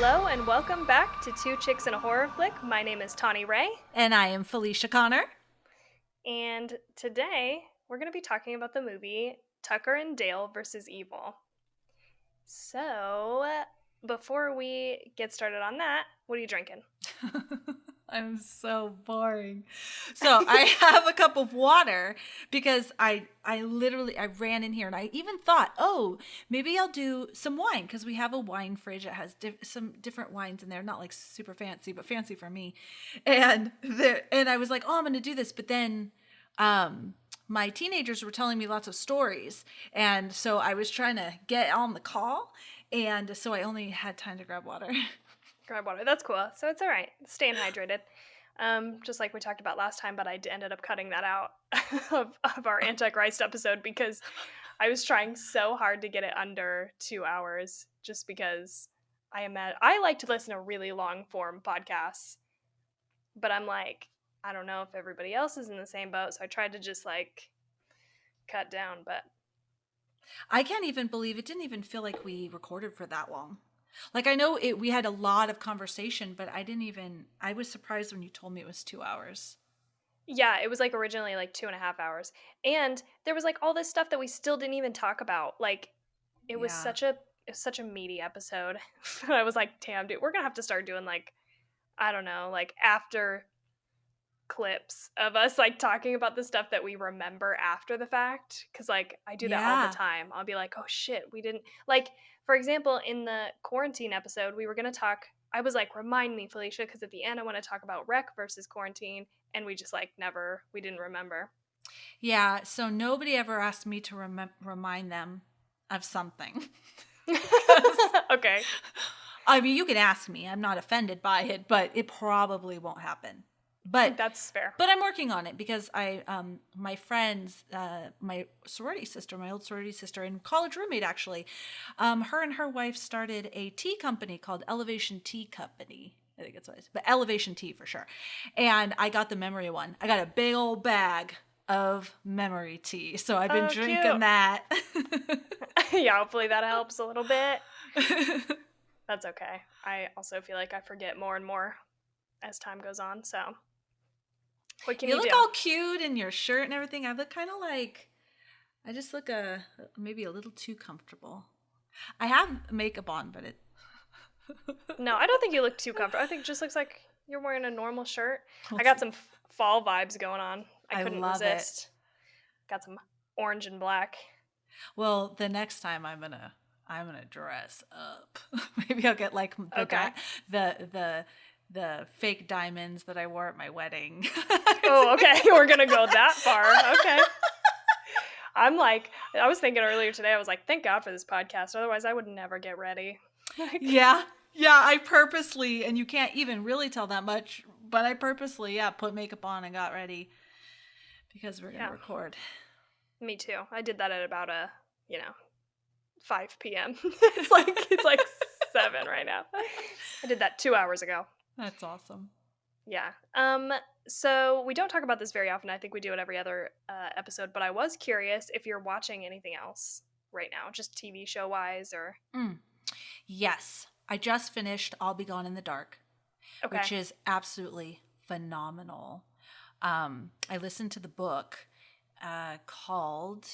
Hello and welcome back to Two Chicks and a Horror Flick. My name is Tawny Ray. And I am Felicia Connor. And today we're going to be talking about the movie Tucker and Dale versus Evil. So, before we get started on that, what are you drinking? I'm so boring. So I have a cup of water because I ran in here and I even thought, oh, maybe I'll do some wine because we have a wine fridge that has some different wines in there, not like super fancy, but fancy for me. And I was like, oh, I'm going to do this, but then my teenagers were telling me lots of stories, and so I was trying to get on the call, and so I only had time to grab water. Grab water. That's cool. So it's all right. Staying hydrated. Just like we talked about last time, but I ended up cutting that out of our Antichrist episode because I was trying so hard to get it under 2 hours just because I like to listen to really long form podcasts, but I'm like, I don't know if everybody else is in the same boat, so I tried to just like cut down, but I can't even believe it didn't even feel like we recorded for that long. Like, I know we had a lot of conversation, but I was surprised when you told me it was 2 hours. yeah, it was like originally like 2.5 hours. And there was like all this stuff that we still didn't even talk about. Like it was Yeah. such a meaty episode. I was like, damn, dude, we're gonna have to start doing like, I don't know, like after clips of us like talking about the stuff that we remember after the fact. Cause like I do that all the Yeah. time. I'll be like, oh shit, we didn't like, for example, in the quarantine episode, we were gonna talk. I was like, remind me, Felicia, because at the end I want to talk about rec versus quarantine, and we just like we didn't remember. Yeah. So nobody ever asked me to remind them of something. Okay. I mean, you can ask me. I'm not offended by it, but it probably won't happen. But That's fair. But I'm working on it because my friends, my old sorority sister and college roommate actually, her and her wife started a tea company called Elevation Tea Company. I think it's what it is, but Elevation Tea for sure. And I got the memory one. I got a big old bag of memory tea. So I've been drinking Cute. that. Yeah, hopefully that helps a little bit. That's okay. I also feel like I forget more and more as time goes on, so what can You you look do? all cute in your shirt and everything. I look kind of like, I just look maybe a little too comfortable. I have makeup on, but it. No, I don't think you look too comfortable. I think it just looks like you're wearing a normal shirt. I got some fall vibes going on. I couldn't love resist. Got some orange and black. Well, the next time I'm gonna dress up. Maybe I'll get like the fake diamonds that I wore at my wedding. Oh, okay. We're gonna go that far. Okay. I was thinking earlier today, I was like, thank God for this podcast. Otherwise, I would never get ready. Yeah. I purposely, and you can't even really tell that much, but I purposely, put makeup on and got ready because we're going to record. Me too. I did that at about 5 p.m. it's like 7 right now. I did that 2 hours ago. That's awesome. Yeah. So we don't talk about this very often. I think we do it every other episode, but I was curious if you're watching anything else right now, just TV show wise or. Yes. I just finished I'll Be Gone in the Dark, Okay. which is absolutely phenomenal. I listened to the book called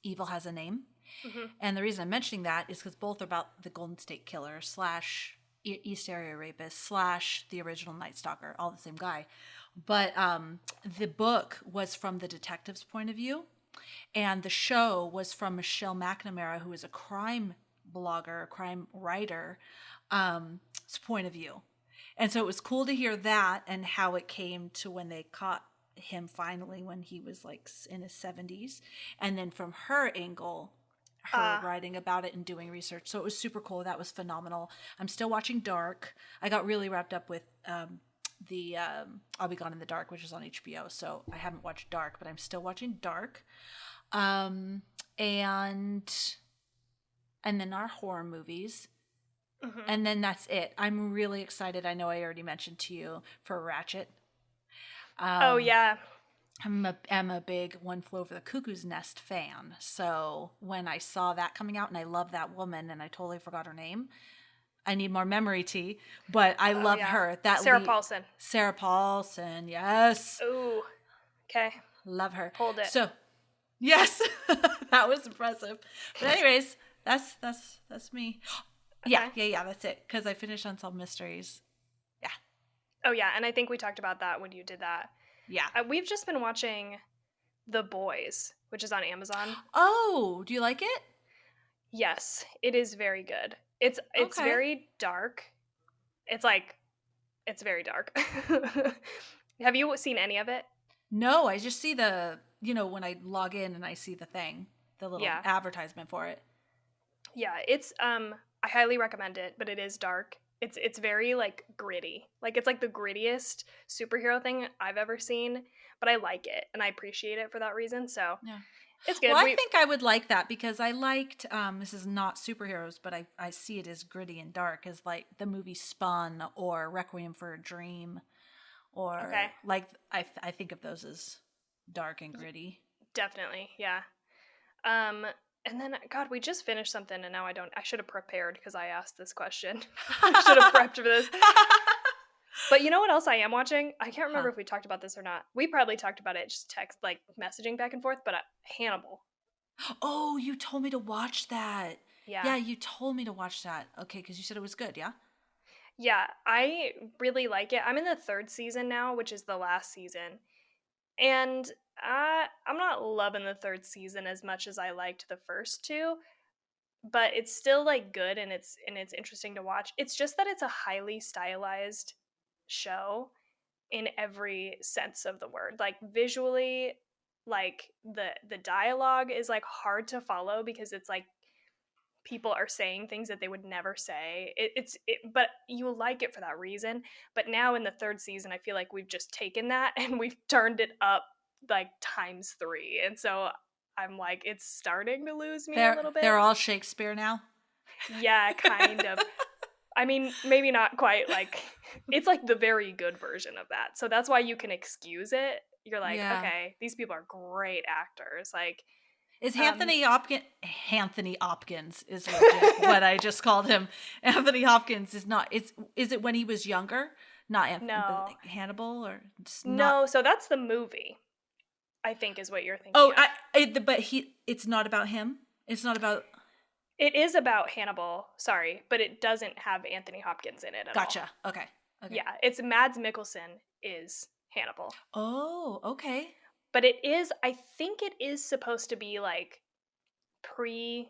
Evil Has a Name. Mm-hmm. And the reason I'm mentioning that is because both are about the Golden State Killer / East Area Rapist / the original Night Stalker, all the same guy. But the book was from the detective's point of view, and the show was from Michelle McNamara, who is a crime blogger, crime writer, point of view. And so it was cool to hear that and how it came to when they caught him finally when he was like in his 70s. And then from her angle, her writing about it and doing research. So it was super cool. That was phenomenal. I'm still watching Dark. I got really wrapped up with the I'll Be Gone in the Dark, which is on HBO. So I haven't watched Dark, but I'm still watching Dark. And then our horror movies. Mm-hmm. And then that's it. I'm really excited. I know I already mentioned to you for Ratched. Oh, yeah. I'm a big One Flew Over the Cuckoo's Nest fan. So when I saw that coming out, and I love that woman, and I totally forgot her name, I need more memory tea, but I love her. Sarah Paulson. Sarah Paulson, yes. Ooh, okay. Love her. Hold it. So, yes, that was impressive. But anyways, that's me. Okay. Yeah, that's it. Because I finished Unsolved Mysteries. Yeah. Oh, yeah, and I think we talked about that when you did that. Yeah. We've just been watching The Boys, which is on Amazon. Oh, do you like it? Yes, it is very good. It's Okay. very dark. It's very dark. Have you seen any of it? No, I just see when I log in and I see the thing, the little advertisement for it. Yeah, it's I highly recommend it, but it is dark. It's very like gritty. Like it's like the grittiest superhero thing I've ever seen, but I like it and I appreciate it for that reason. So Yeah. it's good. Well, I think I would like that because I liked this is not superheroes, but I see it as gritty and dark as like the movie Spun or Requiem for a Dream, or like I think of those as dark and gritty. Definitely, yeah. And then God, we just finished something and now I should have prepared because I asked this question. I should have prepped for this. But you know what else I am watching? I can't remember if we talked about this or not. We probably talked about it, just text, like messaging back and forth, but Hannibal. Oh, you told me to watch that. Yeah. Yeah, you told me to watch that. Okay, because you said it was good, yeah? Yeah, I really like it. I'm in the 3rd season now, which is the last season. And I'm not loving the 3rd season as much as I liked the first 2, but it's still like good and it's interesting to watch. It's just that it's a highly stylized show in every sense of the word. Like visually, like the dialogue is like hard to follow because it's like people are saying things that they would never say. But you like it for that reason. But now in the 3rd season, I feel like we've just taken that and we've turned it up like times 3. And so I'm like, it's starting to lose me a little bit. They're all Shakespeare now? Yeah, kind of. I mean, maybe not quite like, it's like the very good version of that. So that's why you can excuse it. You're like, okay, these people are great actors. Like, is Anthony Hopkins is what I just called him. Anthony Hopkins is not. Is it when he was younger? Not Anthony, no. Like Hannibal or no. So that's the movie. I think is what you're thinking. Oh, but it's not about him. It's not about. It is about Hannibal. Sorry, but it doesn't have Anthony Hopkins in it at all. Gotcha. Okay. Yeah, it's Mads Mikkelsen is Hannibal. Oh, okay. But I think it is supposed to be like pre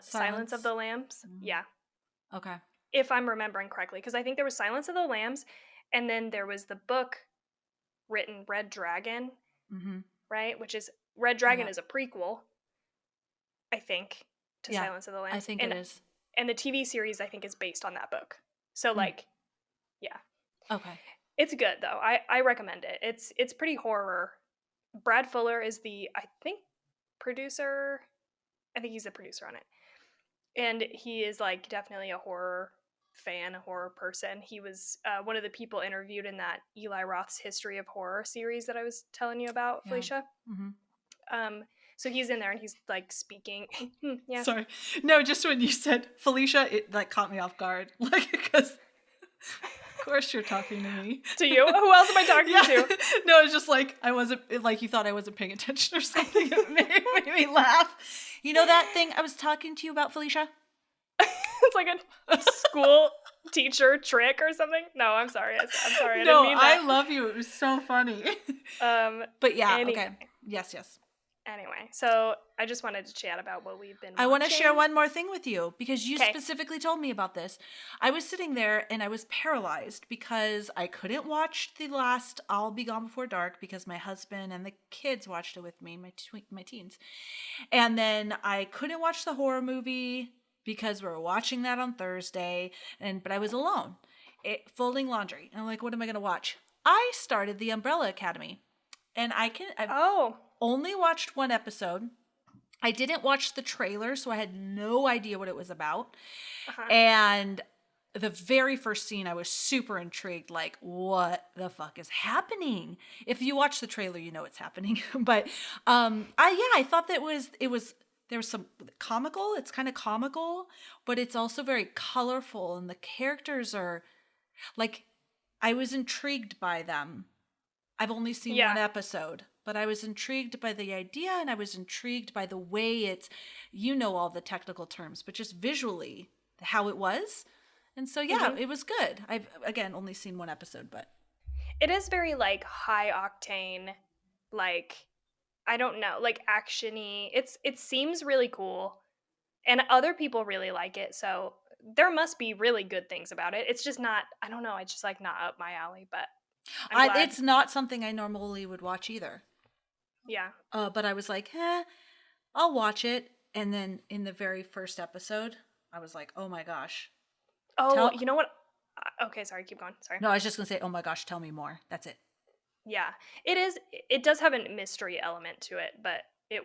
Silence of the Lambs. Mm-hmm. Yeah. Okay. If I'm remembering correctly, because I think there was Silence of the Lambs, and then there was the book written Red Dragon, right? Which is Red Dragon is a prequel, I think, to Silence of the Lambs. I think it is. And the TV series, I think, is based on that book. So like, yeah. Okay. It's good though. I recommend it. It's pretty horror. Brad Fuller is the producer. I think he's the producer on it. And he is like definitely a horror fan, a horror person. He was one of the people interviewed in that Eli Roth's History of Horror series that I was telling you about, Felicia. Mm-hmm. So he's in there and he's like speaking. Yeah. Sorry. No, just when you said Felicia, it like caught me off guard. Like, because of course you're talking to me. To you? Who else am I talking to? No, it's just like I wasn't, like you thought I wasn't paying attention or something. It made me laugh. You know that thing I was talking to you about, Felicia? It's like a school teacher trick or something. No, I'm sorry. I'm sorry. I no, didn't mean that. I love you. It was so funny. But yeah, okay. Yes. Anyway, so I just wanted to chat about what we've been watching. I want to share one more thing with you because you specifically told me about this. I was sitting there and I was paralyzed because I couldn't watch the last I'll Be Gone Before Dark because my husband and the kids watched it with me, my teens. And then I couldn't watch the horror movie because we were watching that on Thursday, but I was alone, folding laundry. And I'm like, what am I going to watch? I started The Umbrella Academy. And I've only watched one episode. I didn't watch the trailer, so I had no idea what it was about. And the very first scene, I was super intrigued, like, what the fuck is happening? If you watch the trailer, you know what's happening. But I thought that it was there's some comical. It's kind of comical, but it's also very colorful, and the characters are like, I was intrigued by them. I've only seen one Yeah. episode, but I was intrigued by the idea, and I was intrigued by the way it's, all the technical terms, but just visually how it was. And so, yeah, Hmm. it was good. I've, again, only seen one episode, but It is very like high octane, like I don't know, like actiony. It seems really cool, and other people really like it. So there must be really good things about it. It's just not. I don't know. It's just like not up my alley. But I'm glad. it's not something I normally would watch either. Yeah. But I was like, I'll watch it. And then in the very first episode, I was like, oh my gosh. Oh, Tell you know what? Okay, sorry. Keep going. Sorry. No, I was just gonna say, oh my gosh, tell me more. That's it. Yeah, it is. It does have a mystery element to it, but it.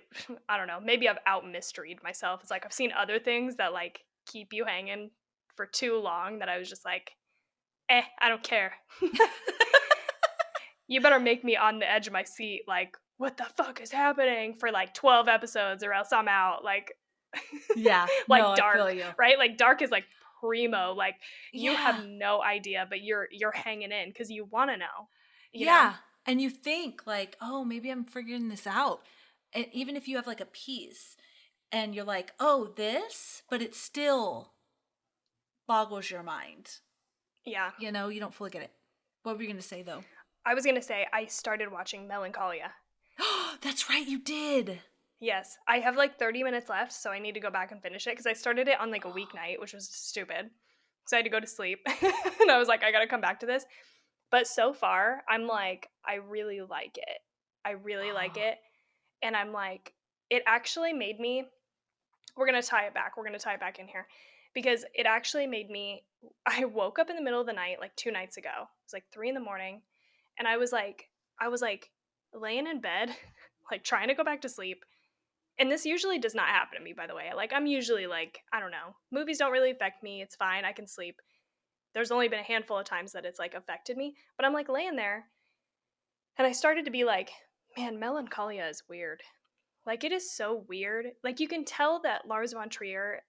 I don't know. Maybe I've out mysteried myself. It's like I've seen other things that like keep you hanging for too long that I was just like, I don't care. You better make me on the edge of my seat, like, what the fuck is happening for like 12 episodes or else I'm out. Like, Yeah, no, like I feel Dark, you. right? Like Dark is like primo. Like you have Yeah, no idea, but you're hanging in because you want to know, you know? yeah. And you think like, oh, maybe I'm figuring this out. And even if you have like a piece and you're like, oh, this, but it still boggles your mind. Yeah. You don't fully get it. What were you gonna say though? I was gonna say I started watching Melancholia. That's right, you did. Yes, I have like 30 minutes left, so I need to go back and finish it because I started it on like a weeknight, which was stupid. So I had to go to sleep, and I was like, I gotta come back to this. But so far, I'm like, I really like it. I really like Oh, it, and I'm like, it actually made me. We're gonna tie it back. We're gonna tie it back in here because it actually made me. I woke up in the middle of the night like 2 nights ago. It was like 3 in the morning, and I was like laying in bed, like trying to go back to sleep, and this usually does not happen to me, by the way. Like, I'm usually like, I don't know, movies don't really affect me. It's fine. I can sleep. There's only been a handful of times that it's like affected me. But I'm like laying there and I started to be like, man, Melancholia is weird. Like, it is so weird. Like, you can tell that Lars von Trier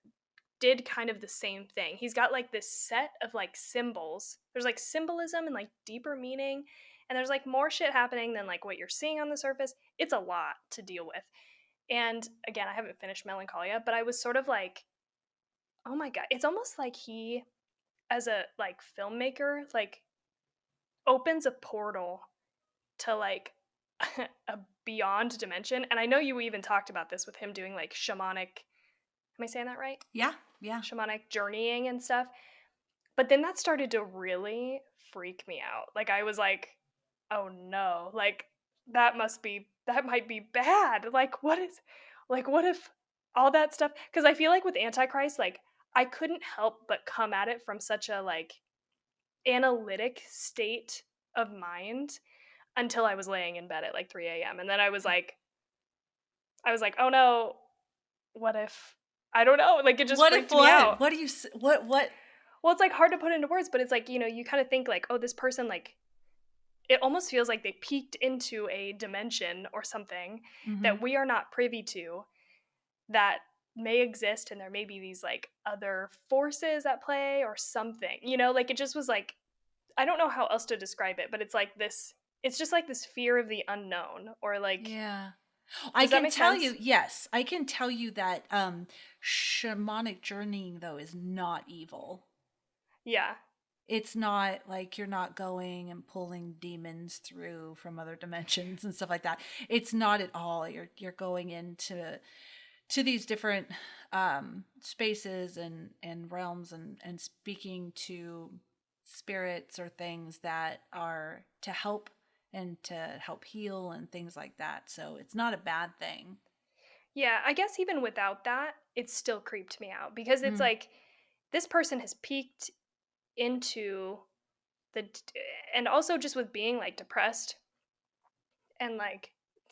did kind of the same thing. He's got like this set of like symbols. There's like symbolism and like deeper meaning. And there's like more shit happening than like what you're seeing on the surface. It's a lot to deal with. And again, I haven't finished Melancholia, but I was sort of like, oh my god, it's almost like he as a like filmmaker like opens a portal to like a beyond dimension. And I know you even talked about this with him doing like shamanic, am I saying that right? yeah, yeah. Shamanic journeying and stuff. But then that started to really freak me out. Like I was like, oh no, like that might be bad. Like what if all that stuff, cuz I feel like with Antichrist like I couldn't help but come at it from such a like analytic state of mind until I was laying in bed at like 3 a.m. And then I was like, "Oh no, what if I don't know." Like it just What if freaked me what? out. What do you what? Well, it's like hard to put into words, but it's like, you kind of think like, "Oh, this person like it almost feels like they peeked into a dimension or something Mm-hmm. that we are not privy to that may exist and there may be these like other forces at play or something. Like it just was like I don't know how else to describe it, but it's just like this fear of the unknown or like Yeah. I does that can make tell sense? you, yes, I can tell you that shamanic journeying though is not evil. Yeah. It's not like you're not going and pulling demons through from other dimensions and stuff like that. It's not at all. You're going into these different spaces and realms and speaking to spirits or things that are to help and to help heal and things like that. So it's not a bad thing. Yeah, I guess even without that, it still creeped me out because it's Mm. like this person has peeked into the and also just with being like depressed and like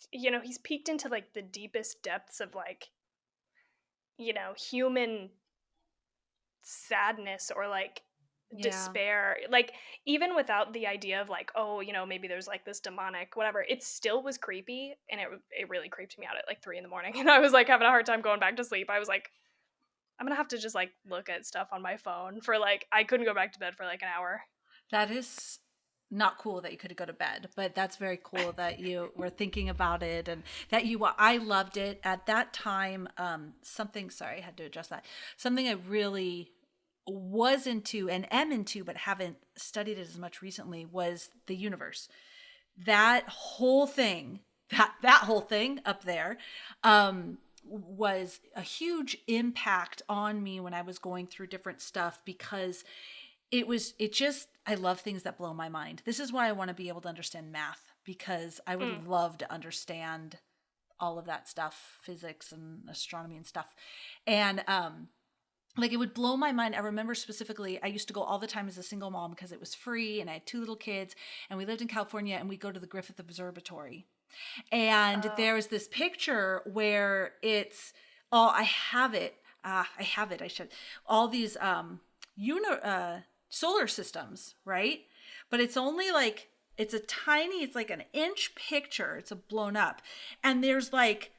he's peeked into like the deepest depths of like human sadness or like Yeah. despair. Like, even without the idea of like, oh, maybe there's like this demonic whatever, it still was creepy, and it really creeped me out at like 3 a.m. and I was like having a hard time going back to sleep. I was like, I'm gonna have to just like look at stuff on my phone for like, I couldn't go back to bed for like an hour. That is not cool that you could go to bed, but that's very cool that you were thinking about it and that I loved it at that time. Sorry, I had to adjust that. Something I really was into and am into, but haven't studied it as much recently, was the universe. That whole thing, that whole thing up there, was a huge impact on me when I was going through different stuff, because I love things that blow my mind. This is why I want to be able to understand math, because I would love to understand all of that stuff, physics and astronomy and stuff. And like, it would blow my mind. I remember specifically, I used to go all the time as a single mom because it was free, and I had 2 little kids, and we lived in California, and we go to the Griffith Observatory. And there was this picture where it's all, I have it. I should, all these solar systems, right? But it's only like, it's like an inch picture. It's a blown up. And there's like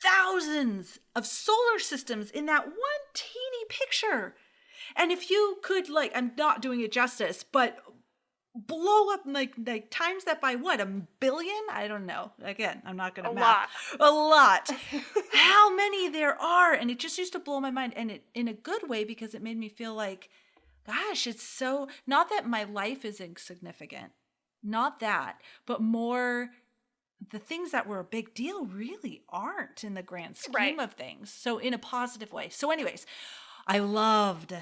thousands of solar systems in that one teeny picture. And if you could, like, I'm not doing it justice, but blow up like times that by what, 1,billion? I don't know. Again, I'm not going to math. A lot. How many there are. And it just used to blow my mind, and it in a good way, because it made me feel like, gosh, it's so, not that my life is insignificant, not that, but more the things that were a big deal really aren't in the grand scheme of things. So in a positive way. So anyways, I loved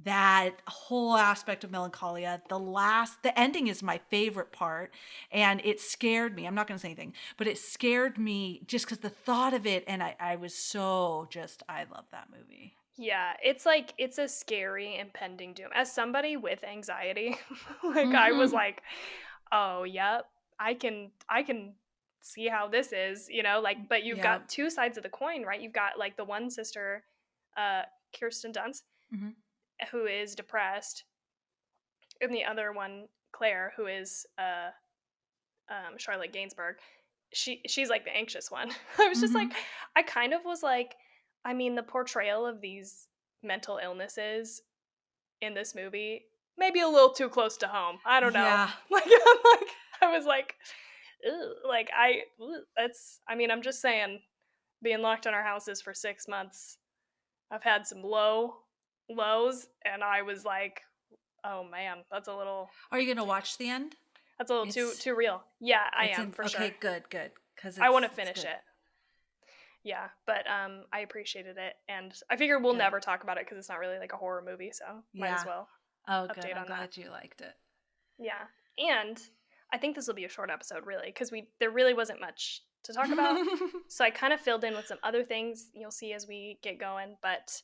that whole aspect of Melancholia. The ending is my favorite part, and it scared me. I'm not going to say anything, but it scared me just because the thought of it, and I was so just, I love that movie. Yeah, it's like, it's a scary impending doom. As somebody with anxiety, like, I was like, oh, yep, I can see how this is, like, but you've got two sides of the coin, right? You've got like the one sister, Kirsten Dunst, who is depressed, and the other one, Claire, who is Charlotte Gainsbourg. She's like the anxious one. I was just like, I kind of was like, I mean, the portrayal of these mental illnesses in this movie, maybe a little too close to home. I don't know. Like, I was like, ew, like, I mean, I'm just saying, being locked in our houses for 6 months, I've had some lows, and I was like, oh man, that's a little. Are you gonna watch the end? That's a little too real. Yeah, I am, for sure. Okay, good, because I want to finish it. Yeah, but I appreciated it, and I figure we'll never talk about it because it's not really like a horror movie, so might as well. Oh, good. I'm glad you liked it. Yeah, and I think this will be a short episode, really, because there really wasn't much to talk about. So I kind of filled in with some other things you'll see as we get going, but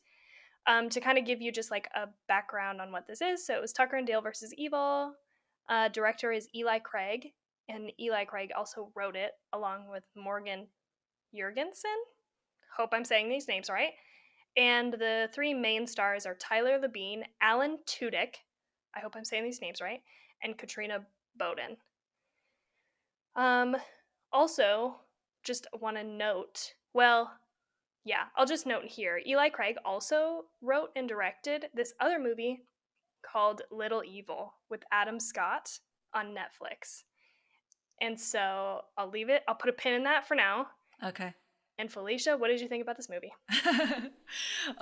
to kind of give you just like a background on what this is. So it was Tucker and Dale versus Evil. Director is Eli Craig, and Eli Craig also wrote it along with Morgan Jurgensen. Hope I'm saying these names right. And the 3 main stars are Tyler Labine, Alan Tudyk, I hope I'm saying these names right, and Katrina Bowden. Also, just want to note, I'll just note here, Eli Craig also wrote and directed this other movie called Little Evil with Adam Scott on Netflix. And so I'll leave it. I'll put a pin in that for now. Okay. And Felicia, what did you think about this movie?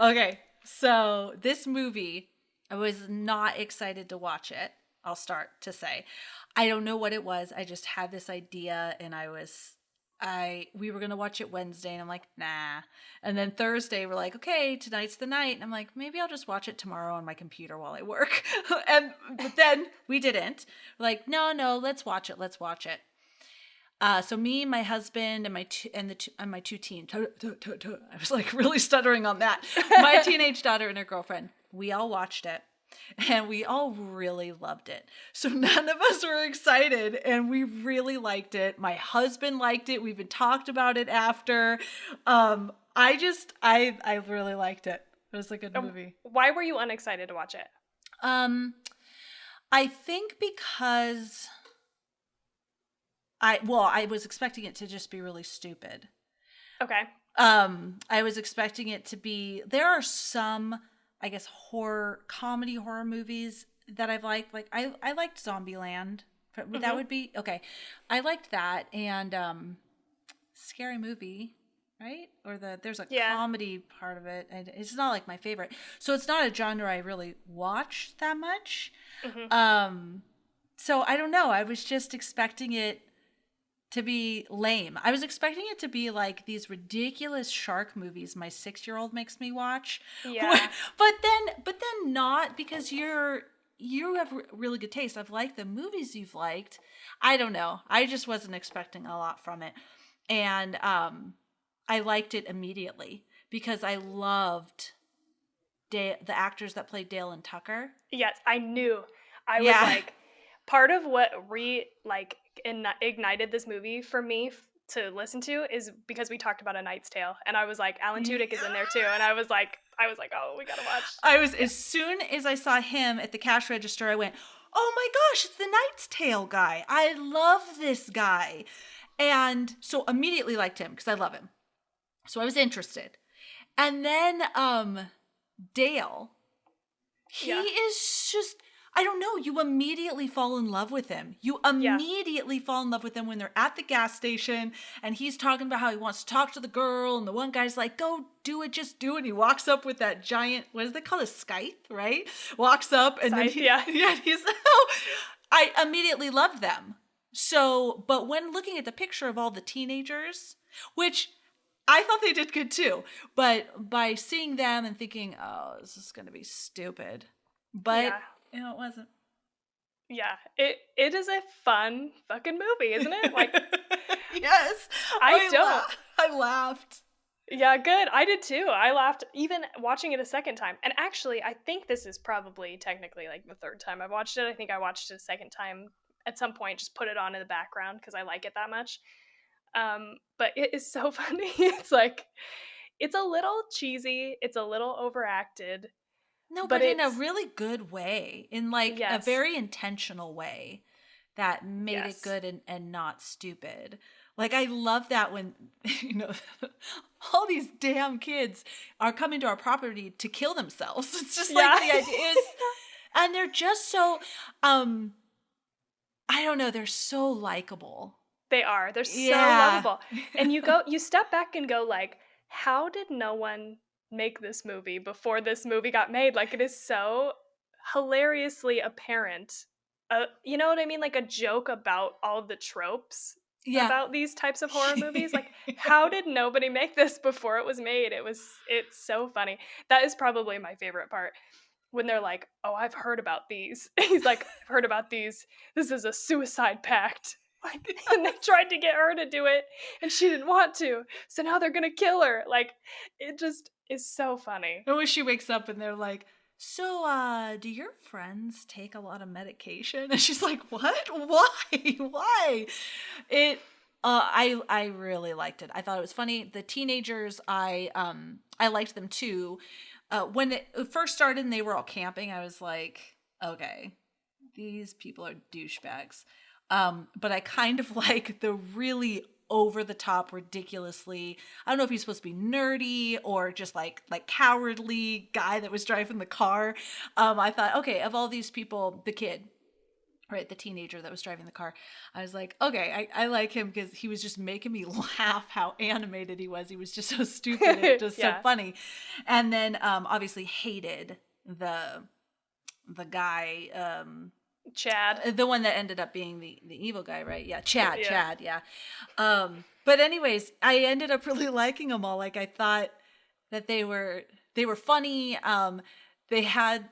Okay, so this movie, I was not excited to watch it. I'll start to say, I don't know what it was. I just had this idea, and we were going to watch it Wednesday, and I'm like, nah. And then Thursday, we're like, okay, tonight's the night. And I'm like, maybe I'll just watch it tomorrow on my computer while I work. But then we didn't. We're like, no, let's watch it. So me, my husband, and my 2 teens. I was like really stuttering on that. My teenage daughter and her girlfriend. We all watched it, and we all really loved it. So none of us were excited, and we really liked it. My husband liked it. We even talked about it after. I really liked it. It was a good movie. Why were you unexcited to watch it? Um, I think because I was expecting it to just be really stupid. Okay. I was expecting it to be, there are some, I guess, comedy horror movies that I've liked. Like I liked Zombieland. That would be okay. I liked that, and Scary Movie, right? Or there's a Yeah. comedy part of it, and it's not like my favorite. So it's not a genre I really watch that much. So I don't know. I was just expecting it to be lame. I was expecting it to be like these ridiculous shark movies my 6-year-old makes me watch. Yeah. but then not, because you have really good taste. I've liked the movies you've liked. I don't know. I just wasn't expecting a lot from it. And I liked it immediately because I loved the actors that played Dale and Tucker. Yes, I knew. I was like, part of what ignited this movie for me to listen to is because we talked about A Knight's Tale, and I was like, Alan Tudyk is in there too, and I was like, oh, we gotta watch. As soon as I saw him at the cash register, I went, oh my gosh, it's the Knight's Tale guy. I love this guy. And so immediately liked him because I love him. So I was interested. And then Dale, he is just, I don't know, you immediately fall in love with him. You immediately fall in love with him when they're at the gas station and he's talking about how he wants to talk to the girl, and the one guy's like, go do it, just do it. And he walks up with that giant, what is they called, a scythe, right? Walks up and then he's, I immediately loved them. So, but when looking at the picture of all the teenagers, which I thought they did good too, but by seeing them and thinking, oh, this is going to be stupid. But it wasn't. Yeah, it is a fun fucking movie, isn't it? Like, yes, I laughed. Yeah, good. I did too. I laughed even watching it a second time. And actually, I think this is probably technically like the third time I've watched it. I think I watched it a second time at some point, just put it on in the background because I like it that much. But it is so funny. It's like, it's a little cheesy. It's a little overacted. No, but in a really good way, in like a very intentional way that made it good and not stupid. Like, I love that when, all these damn kids are coming to our property to kill themselves. It's just like the idea is, and they're just so, I don't know, they're so likable. They are. They're so lovable. And you step back and go like, how did no one make this movie before this movie got made? Like, it is so hilariously apparent. You know what I mean? Like a joke about all the tropes about these types of horror movies. Like, how did nobody make this before it was made? It's so funny. That is probably my favorite part. When they're like, oh, I've heard about these. He's like, I've heard about these. This is a suicide pact. Like, and they tried to get her to do it, and she didn't want to. So now they're gonna kill her. Like, it just is so funny. And when she wakes up and they're like, so, do your friends take a lot of medication? And she's like, what? Why? I really liked it. I thought it was funny. The teenagers, I liked them too. When it first started and they were all camping, I was like, okay, these people are douchebags. But I kind of like the really over the top, ridiculously, I don't know if he's supposed to be nerdy or just like cowardly guy that was driving the car. I thought, okay, of all these people, the kid, right, the teenager that was driving the car, I was like, okay, I like him because he was just making me laugh how animated he was. He was just so stupid and just so funny. And then obviously hated the guy, Chad, the one that ended up being the evil guy, right? Yeah, Chad, yeah. But anyways, I ended up really liking them all. Like, I thought that they were funny. They had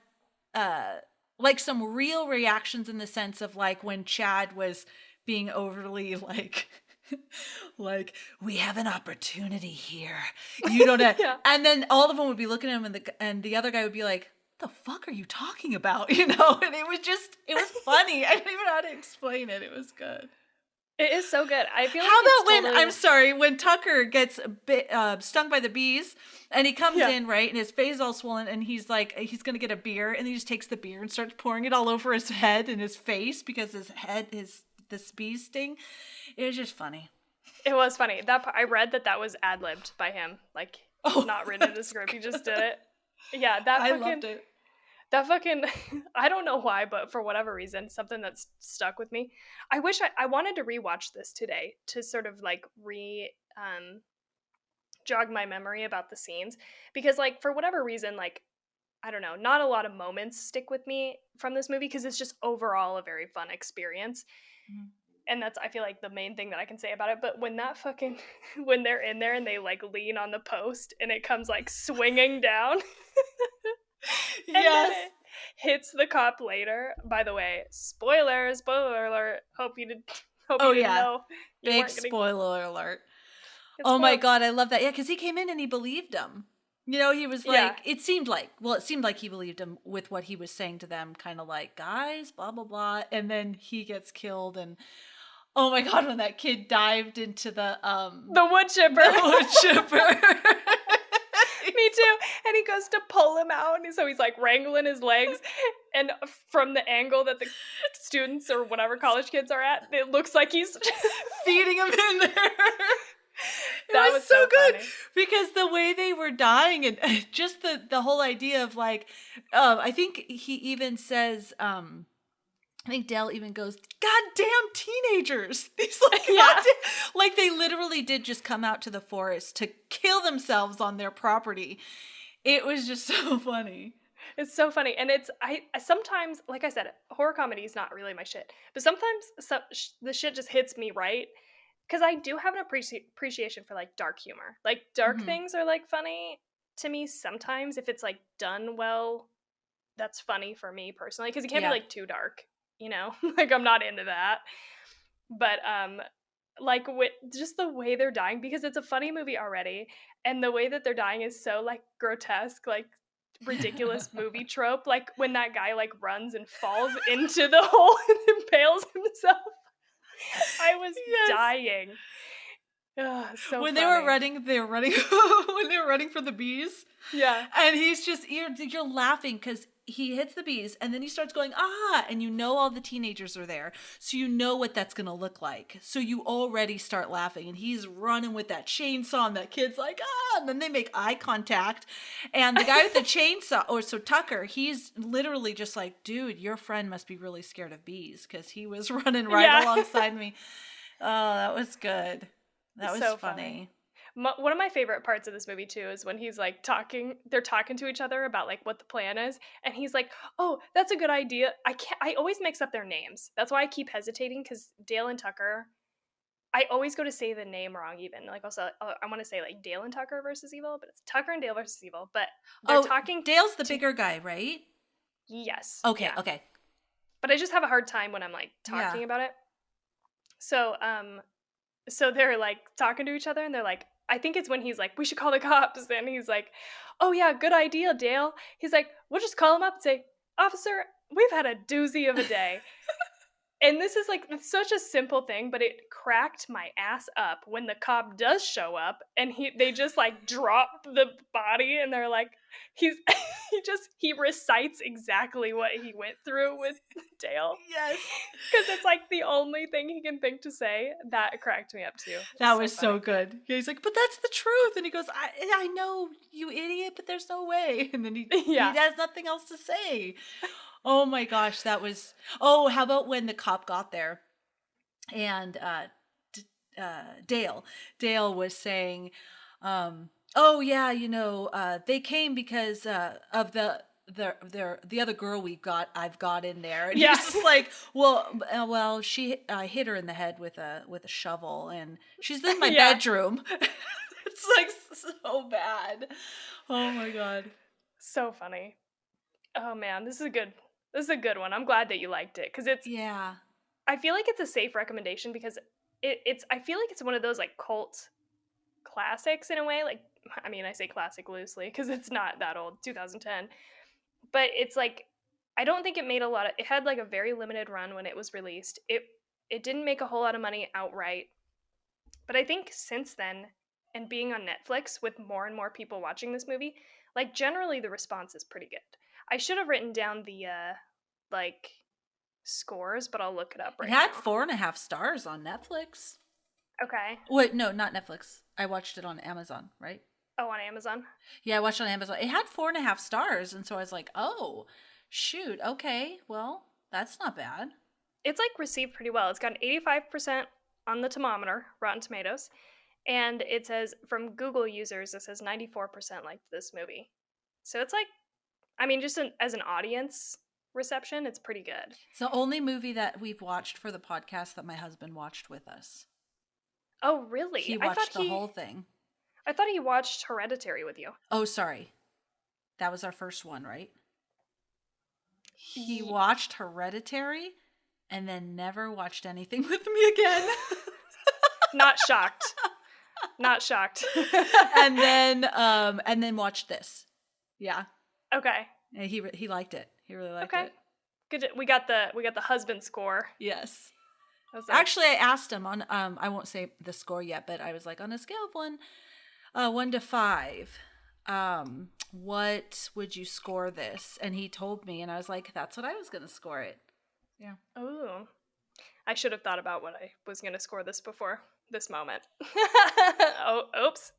like some real reactions in the sense of like when Chad was being overly like like, we have an opportunity here. You don't know. And then all of them would be looking at him, and the other guy would be like, the fuck are you talking about? And it was funny. I don't even know how to explain it. It was good. It is so good. I feel like How it's about when, totally I'm sorry, when Tucker gets stung by the bees and he comes yeah. in, right, and his face is all swollen and he's like, he's going to get a beer and he just takes the beer and starts pouring it all over his head and his face because his head is this bee sting. It was just funny. It was funny. I read that was ad-libbed by him. Like, Oh, not written in the that's script. He just good. did it. Yeah, I loved it. that fucking I don't know why, but for whatever reason, something that's stuck with me. I wanted to rewatch this today to sort of like jog my memory about the scenes because like for whatever reason, like I don't know, not a lot of moments stick with me from this movie because it's just overall a very fun experience. Mhm. And that's I feel like the main thing that I can say about it. But when that fucking when they're in there and they like lean on the post and it comes like swinging down and then Yes. it hits the cop later. By the way, spoiler alert. Hope Oh you didn't yeah. know you Big weren't gonna spoiler alert. get Oh my spoiled. God, I love that. Yeah, because he came in and he believed him. You know, he was Yeah. like, it seemed like he believed him with what he was saying to them, kind of like, guys, blah, blah, blah. And then he gets killed. And oh my God, when that kid dived into The wood chipper. the wood chipper. Me too. And he goes to pull him out, and so he's like wrangling his legs. And from the angle that the students or whatever college kids are at, it looks like he's feeding him in there. That was so good funny. because the way they were dying and just the whole idea of like, I think he even says, I think Dale even goes, "Goddamn teenagers!" He's like, Yeah. like they literally did just come out to the forest to kill themselves on their property. It was just so funny. It's so funny, and I sometimes, like I said, horror comedy is not really my shit, but sometimes the shit just hits me right because I do have an appreciation for like dark humor. Like dark Mm-hmm. things are like funny to me sometimes if it's like done well. That's funny for me personally because it can't be Yeah. like too dark, you know. Like I'm not into that, but like with just the way they're dying because it's a funny movie already, and the way that they're dying is so like grotesque, like ridiculous movie trope, like when that guy like runs and falls into the hole and impales himself. I was Yes. dying. Ugh, so When funny. they were running when they were running from the bees. Yeah. And he's just you're laughing because he hits the bees and then he starts going, ah, and you know all the teenagers are there. So you know what that's gonna look like. So you already start laughing and he's running with that chainsaw and that kid's like, ah, and then they make eye contact. And the guy with the chainsaw, or so Tucker, he's literally just like, dude, your friend must be really scared of bees because he was running right Yeah. alongside me. Oh, that was good. That was So funny. One of my favorite parts of this movie too is when he's like they're talking to each other about like what the plan is, and he's like, "Oh, that's a good idea." I always mix up their names. That's why I keep hesitating because Dale and Tucker. I always go to say the name wrong. Even like also, I want to say like Dale and Tucker versus Evil, but it's Tucker and Dale versus Evil. But they're Oh, talking Dale's the to bigger guy, right? yes, Okay, yeah. okay. But I just have a hard time when I'm like Yeah. talking about it. So so they're like talking to each other and they're like I think it's when he's like we should call the cops and he's like oh yeah good idea Dale, he's like we'll just call him up and say officer we've had a doozy of a day. And this is like it's such a simple thing, but it cracked my ass up when the cop does show up and they just like drop the body and they're like he's he recites exactly what he went through with Dale Yes. because it's like the only thing he can think to say. That cracked me up too. That So was so funny. good. He's like, but that's the truth. And he goes, I know, you idiot, but there's no way. And then he Yeah. has nothing else to say. Oh my gosh, that was. Oh, how about when the cop got there and Dale was saying, oh yeah, they came because of the other girl I've got in there, and Yeah. he's just like, well, she hit her in the head with a shovel, and she's in my Yeah. bedroom. It's like so bad. Oh my God. So funny. Oh man, this is a good one. I'm glad that you liked it because Yeah. I feel like it's a safe recommendation because I feel like it's one of those like cult classics in a way. Like I mean, I say classic loosely because it's not that old, 2010. But it's like I don't think it made a lot of. It had like a very limited run when it was released. It didn't make a whole lot of money outright. But I think since then, and being on Netflix with more and more people watching this movie, like generally the response is pretty good. I should have written down the like scores, but I'll look it up It right had now. 4.5 stars on Netflix. Okay. Wait, no, not Netflix. I watched it on Amazon, right? Oh, on Amazon. Yeah, I watched it on Amazon. It had 4.5 stars, and so I was like, oh, shoot, okay, well, that's not bad. It's like received pretty well. It's got an 85% on the thermometer, Rotten Tomatoes, and it says from Google users, it says 94% liked this movie. So it's like, I mean, just as an audience reception, it's pretty good. It's the only movie that we've watched for the podcast that my husband watched with us. Oh, really? He watched the whole thing. I thought he watched Hereditary with you. Oh, sorry. That was our first one, right? He Ye- watched Hereditary and then never watched anything with me again. Not shocked. Not shocked. and then watched this. Yeah. Okay. And he liked it. He really liked Okay. it. Good. We got the husband score. Yes. Like, actually, I asked him on I won't say the score yet, but I was like, on a scale of 1 to 5, what would you score this? And he told me, and I was like, that's what I was gonna score it. Yeah. oh, I should have thought about what I was gonna score this before this moment. Oh, oops.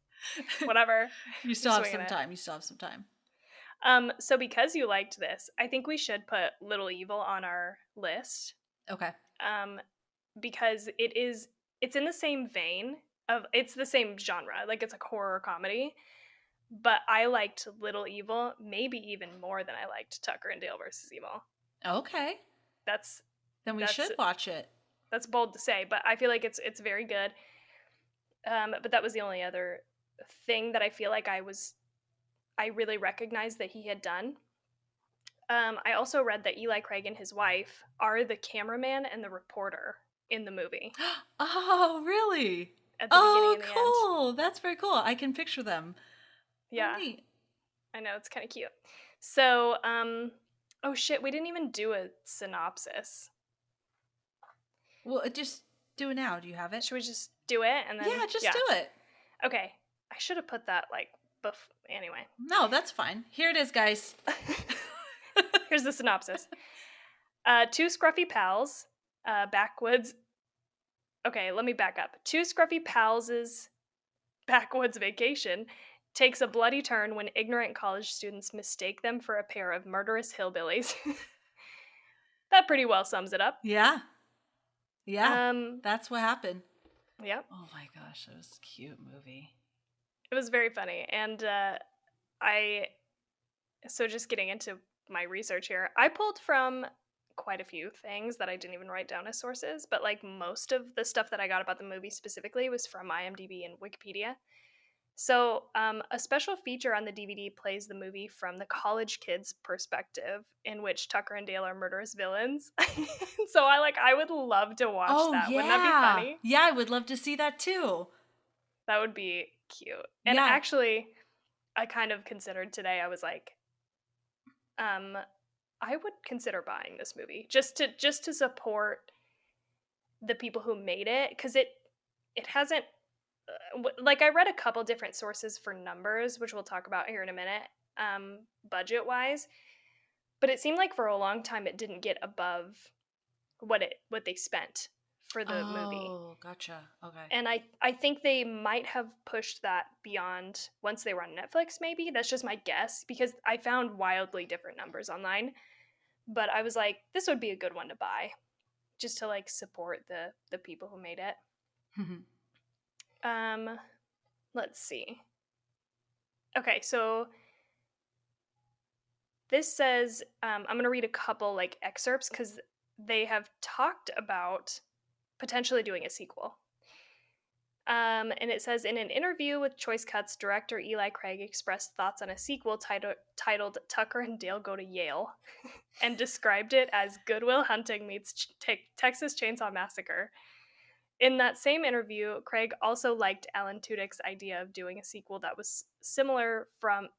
Whatever. You still have some time. You still have some time. So because you liked this, I think we should put Little Evil on our list. Okay. Because it's in the same vein of, it's the same genre, like it's a horror comedy, but I liked Little Evil maybe even more than I liked Tucker and Dale versus Evil. Okay. Then we should watch it. That's bold to say, but I feel like it's very good. But that was the only other thing that I feel like I really recognized that he had done. I also read that Eli Craig and his wife are the cameraman and the reporter in the movie. Oh, really? At the beginning and the cool. end. That's very cool. I can picture them. Yeah. Oh, neat. I know, it's kind of cute. So, oh shit, we didn't even do a synopsis. Well, just do it now. Do you have it? Should we just do it and then? Yeah, just do it. Okay. I should have put that like anyway. No, that's fine. Here it is, guys. Here's the synopsis. Two scruffy pals, backwoods. Okay, let me back up. Two scruffy pals' backwoods vacation takes a bloody turn when ignorant college students mistake them for a pair of murderous hillbillies. That pretty well sums it up. Yeah. Yeah. That's what happened. Yep. Oh my gosh, that was a cute movie. It was very funny. And so just getting into my research here, I pulled from quite a few things that I didn't even write down as sources, but like most of the stuff that I got about the movie specifically was from IMDb and Wikipedia. So a special feature on the DVD plays the movie from the college kids' perspective, in which Tucker and Dale are murderous villains. So I would love to watch that. Yeah. Wouldn't that be funny? Yeah, I would love to see that too. That would be cute. And actually, I kind of considered today, I was like, I would consider buying this movie just to support the people who made it, because it hasn't, like, I read a couple different sources for numbers, which we'll talk about here in a minute, budget wise, but it seemed like for a long time it didn't get above what they spent for the movie. Oh, gotcha. Okay. And I think they might have pushed that beyond once they were on Netflix, maybe. That's just my guess, because I found wildly different numbers online. But I was like, this would be a good one to buy, just to like support the people who made it. Let's see. Okay, so this says, I'm going to read a couple like excerpts because they have talked about potentially doing a sequel. And it says, in an interview with Choice Cuts, director Eli Craig expressed thoughts on a sequel titled Tucker and Dale Go to Yale, and described it as Good Will Hunting meets Texas Chainsaw Massacre. In that same interview, Craig also liked Alan Tudyk's idea of doing a sequel that was similar from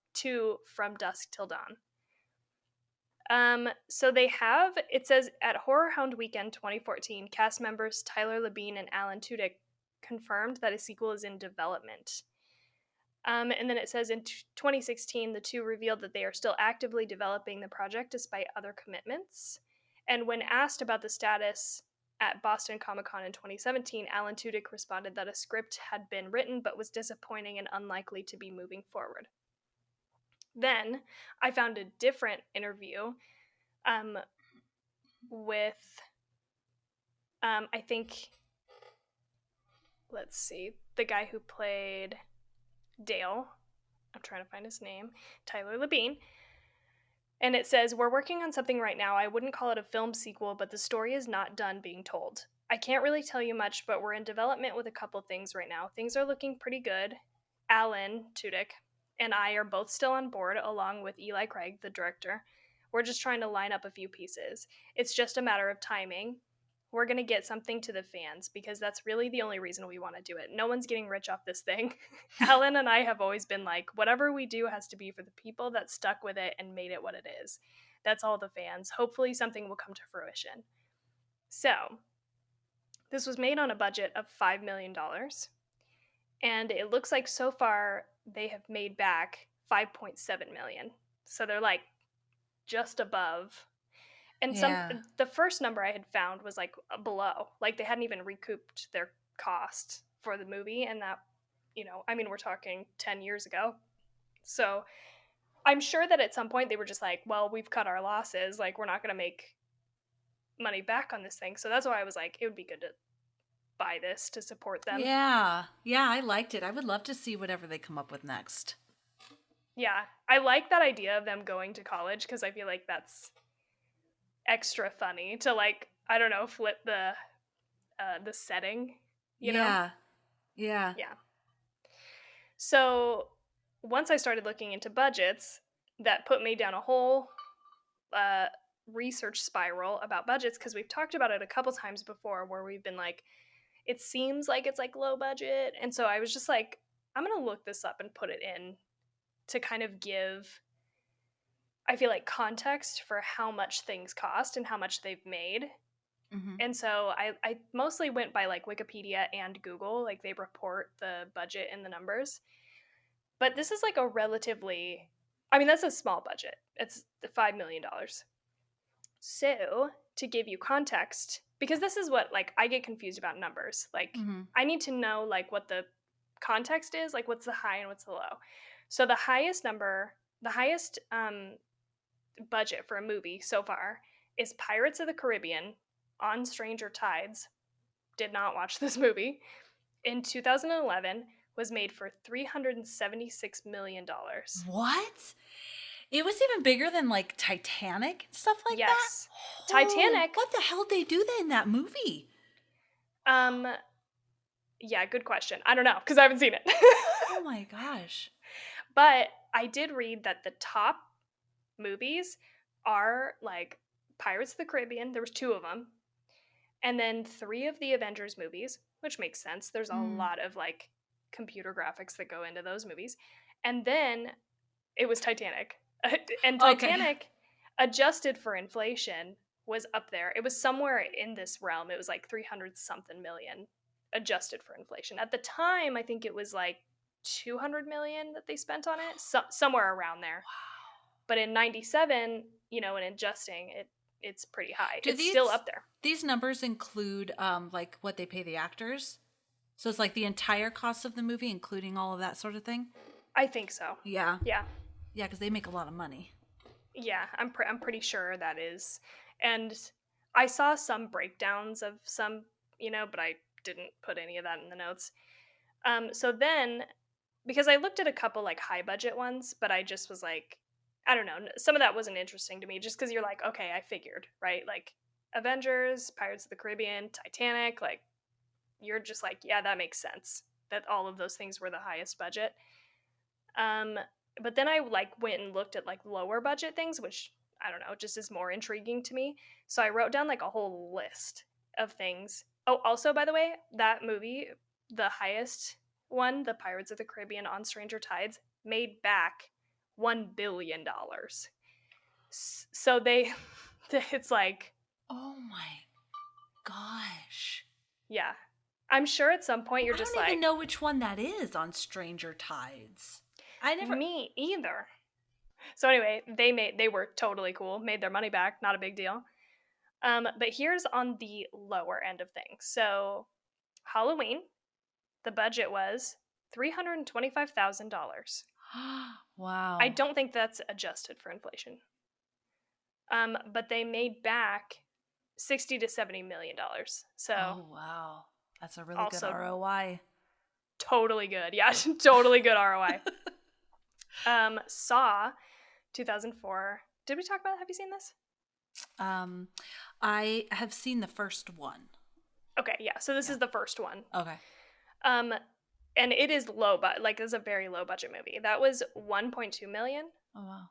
Dusk Till Dawn. So they have, it says at Horror Hound Weekend 2014, cast members Tyler Labine and Alan Tudyk confirmed that a sequel is in development. And then it says in 2016, the two revealed that they are still actively developing the project despite other commitments. And when asked about the status at Boston Comic Con in 2017, Alan Tudyk responded that a script had been written but was disappointing and unlikely to be moving forward. Then I found a different interview with, I think, let's see, the guy who played Dale. I'm trying to find his name, Tyler Labine. And it says, we're working on something right now. I wouldn't call it a film sequel, but the story is not done being told. I can't really tell you much, but we're in development with a couple things right now. Things are looking pretty good. Alan Tudyk and I are both still on board, along with Eli Craig, the director. We're just trying to line up a few pieces. It's just a matter of timing. We're going to get something to the fans because that's really the only reason we want to do it. No one's getting rich off this thing. Alan and I have always been like, whatever we do has to be for the people that stuck with it and made it what it is. That's all the fans. Hopefully something will come to fruition. So, this was made on a budget of $5 million. And it looks like so far they have made back 5.7 million. So they're like just above. And the first number I had found was like below. Like they hadn't even recouped their cost for the movie, and that, I mean, we're talking 10 years ago. So I'm sure that at some point they were just like, well, we've cut our losses, like we're not going to make money back on this thing. So that's why I was like, it would be good to buy this to support them. Yeah, I liked it. I would love to see whatever they come up with next. Yeah, I like that idea of them going to college because I feel like that's extra funny to, like, I don't know, flip the setting, you know? Yeah. So once I started looking into budgets, that put me down a whole research spiral about budgets, because we've talked about it a couple times before where we've been like, it seems like it's like low budget. And so I was just like, I'm going to look this up and put it in to kind of give, I feel like, context for how much things cost and how much they've made. Mm-hmm. And so I mostly went by like Wikipedia and Google, like they report the budget and the numbers. But this is like a relatively, I mean, that's a small budget. It's $5 million. So to give you context, because this is what, like, I get confused about numbers. Like, I need to know like what the context is, like what's the high and what's the low. So the highest budget for a movie so far is Pirates of the Caribbean on Stranger Tides. Did not watch this movie. In 2011, was made for $376 million. What? It was even bigger than like Titanic and stuff like that? Yes. Titanic. What the hell did they do in that movie? Yeah, good question. I don't know, because I haven't seen it. Oh my gosh. But I did read that the top movies are like Pirates of the Caribbean. There was 2 of them. And then 3 of the Avengers movies, which makes sense. There's a lot of like computer graphics that go into those movies. And then it was Titanic. And Titanic, adjusted for inflation, was up there. It was somewhere in this realm. It was like 300 something million adjusted for inflation. At the time, I think it was like 200 million that they spent on it, somewhere around there. Wow. But in 97, and adjusting, it's pretty high. It's still up there. These numbers include like what they pay the actors? So it's like the entire cost of the movie, including all of that sort of thing? I think so. Yeah. Yeah. Yeah, because they make a lot of money. Yeah, I'm pretty sure that is. And I saw some breakdowns of some, but I didn't put any of that in the notes. So then, because I looked at a couple like high budget ones, but I just was like, I don't know, some of that wasn't interesting to me just because you're like, okay, I figured, right? Like Avengers, Pirates of the Caribbean, Titanic, like you're just like, yeah, that makes sense that all of those things were the highest budget. But then I like went and looked at like lower budget things, which I don't know, just is more intriguing to me. So I wrote down like a whole list of things. Oh, also, by the way, that movie, the highest one, the Pirates of the Caribbean on Stranger Tides, made back $1 billion. So they, it's like, Oh my gosh. yeah. I'm sure at some point you're I just don't even like, know which one that is on Stranger Tides. I never. me either. So anyway, they were totally cool, made their money back, not a big deal. But here's on the lower end of things. So Halloween, the budget was $325,000. I Wow. don't think that's adjusted for inflation. But they made back 60 to 70 million dollars. So Oh wow. That's a really good also ROI. totally good. Yeah, totally good ROI. Saw 2004. Did we talk about it? Have you seen this? Um, I have seen the first one. Okay, yeah. So this Yeah. is the first one. Okay. Um, and it is low, but like it's a very low budget movie. That was 1.2 million Oh wow.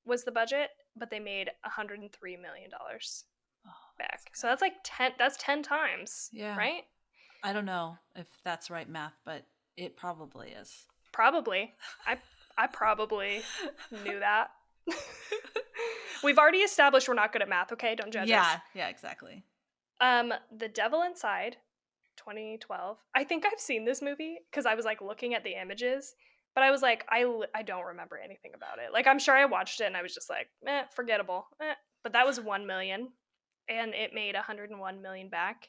was the budget, but they made 103 million dollars Oh, back. So that's like 10. That's 10 times, yeah. right? I don't know if that's right math, but it probably is. Probably. I probably knew that. We've already established we're not good at math. Okay, don't judge us. Yeah, exactly. The Devil Inside, 2012. I think I've seen this movie because I was like looking at the images, but I was like, I don't remember anything about it. Like I'm sure I watched it and I was just like, forgettable. But that was 1 million, and it made 101 million back.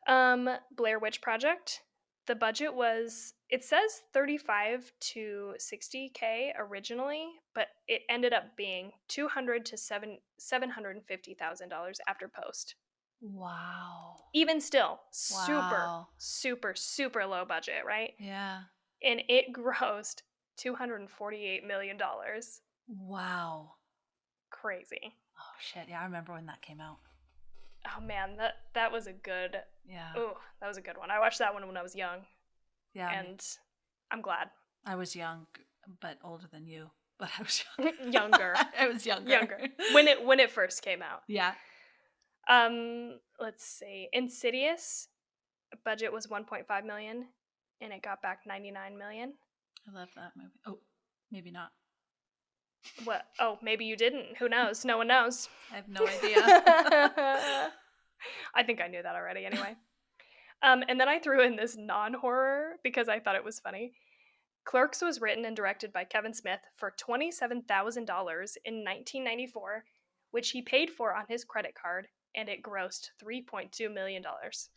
Blair Witch Project. The budget was, it says 35 to 60K originally, but it ended up being 200 to $750,000 after post. Wow. Even still, super, Wow. super, super low budget, right? Yeah. And it grossed $248 million. Wow. Crazy. Oh shit. Yeah, I remember when that came out. Oh man, that was a good. Yeah. Oh, that was a good one. I watched that one when I was young, Yeah. and I'm glad. I was young, but older than you. But I was young. Younger. I was younger. Younger. When it first came out. Yeah. Let's see. Insidious budget was 1.5 million, and it got back 99 million. I love that movie. Oh, maybe not. What? Oh, maybe you didn't. Who knows? No one knows. I have no idea. I think I knew that already anyway. And then I threw in this non-horror because I thought it was funny. Clerks was written and directed by Kevin Smith for $27,000 in 1994, which he paid for on his credit card, and it grossed $3.2 million.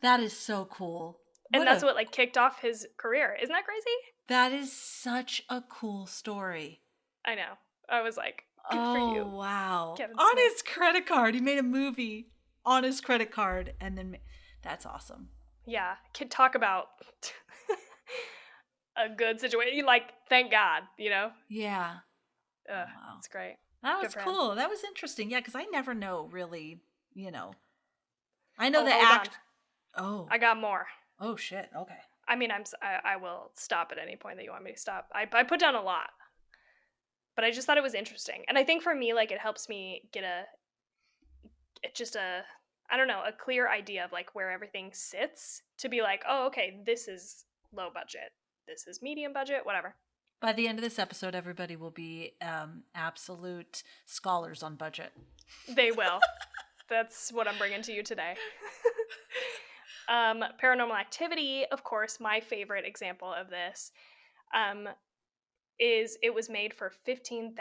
That is so cool. And that's what like kicked off his career. Isn't that crazy? That is such a cool story. I know. I was like, good for you. Oh, wow. Kevin On Smith. his credit card. He made a movie on his credit card, and then that's awesome. Yeah. Could talk about a good situation. Like, thank God, you know? Yeah. Wow. Wow. It's great. That was cool. That was interesting. Yeah, because I never know really, I know the act. Oh. I got more. Oh, shit. Okay. I mean, I will stop at any point that you want me to stop. I put down a lot. But I just thought it was interesting. And I think for me, like, it helps me get a clear idea of, like, where everything sits to be like, oh, okay, this is low budget. This is medium budget, whatever. By the end of this episode, everybody will be absolute scholars on budget. They will. That's what I'm bringing to you today. Paranormal Activity, of course, my favorite example of this, is it was made for $15,000.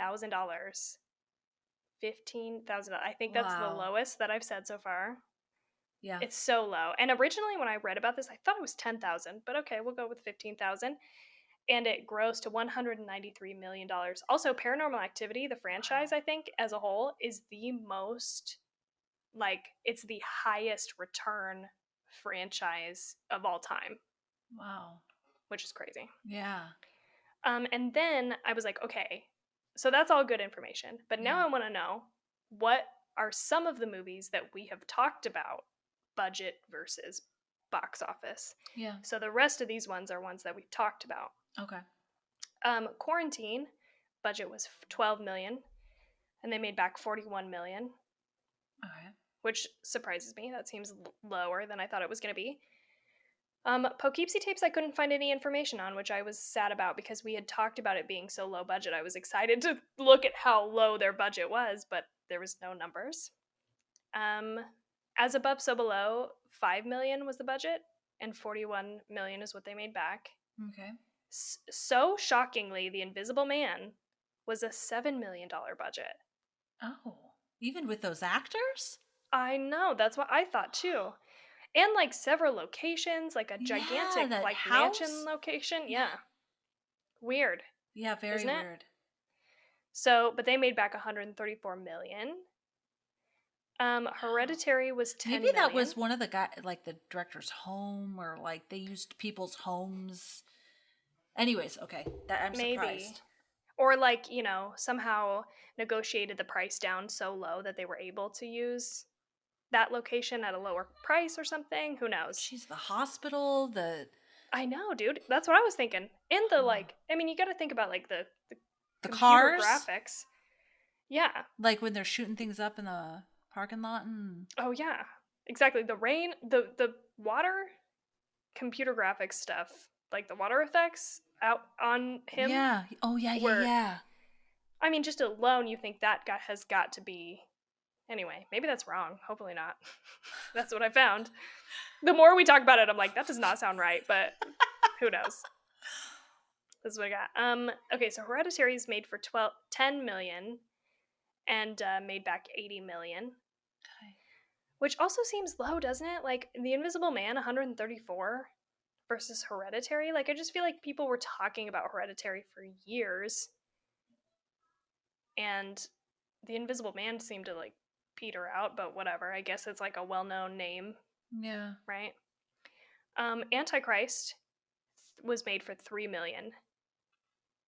$15,000. I think that's the lowest that I've said so far. Yeah. It's so low. And originally when I read about this, I thought it was 10,000, but okay, we'll go with 15,000. And it grossed to $193 million. Also, Paranormal Activity, the franchise, I think, as a whole, is the most, like, it's the highest return franchise of all time. Wow. Which is crazy. Yeah. And then I was like, okay, so that's all good information. But now I want to know, what are some of the movies that we have talked about, budget versus box office? Yeah. So the rest of these ones are ones that we've talked about. Okay. Quarantine, budget was 12 million, and they made back 41 million. Okay. Which surprises me. That seems lower than I thought it was going to be. Poughkeepsie tapes I couldn't find any information on, which I was sad about because we had talked about it being so low budget. I was excited to look at how low their budget was, but there was no numbers. Um, As Above, So Below, 5 million was the budget, and 41 million is what they made back. Okay. So shockingly, The Invisible Man was a $7 million budget. Oh, even with those actors? I know, that's what I thought too. And like several locations, like a Yeah, gigantic that like house. mansion location. Yeah. Weird, Yeah, very isn't it? weird. So, but they made back 134 million. Hereditary was 10 Maybe million. that was one of the guy, like the director's home, or like they used people's homes. Anyways, okay, that I'm Maybe. surprised. Or like, somehow negotiated the price down so low that they were able to use that location at a lower price or something. Who knows? She's the hospital, I know, dude. That's what I was thinking. And the like, I mean, you got to think about like the computer cars, graphics. Yeah. like when they're shooting things up in the parking lot. And Oh yeah, exactly. The rain, the water, computer graphics stuff, like the water effects out on him. yeah. Oh yeah, yeah. I mean, just alone, you think that guy has got to be. Anyway, maybe that's wrong. Hopefully not. That's what I found. The more we talk about it, I'm like, that does not sound right, but who knows? This is what I got. Okay, so Hereditary is made for 10 million and made back 80 million. Okay. Which also seems low, doesn't it? Like The Invisible Man, 134 versus Hereditary. Like I just feel like people were talking about Hereditary for years. And The Invisible Man seemed to like peter out, but whatever. I guess it's like a well-known name. Yeah. Right? Antichrist was made for 3 million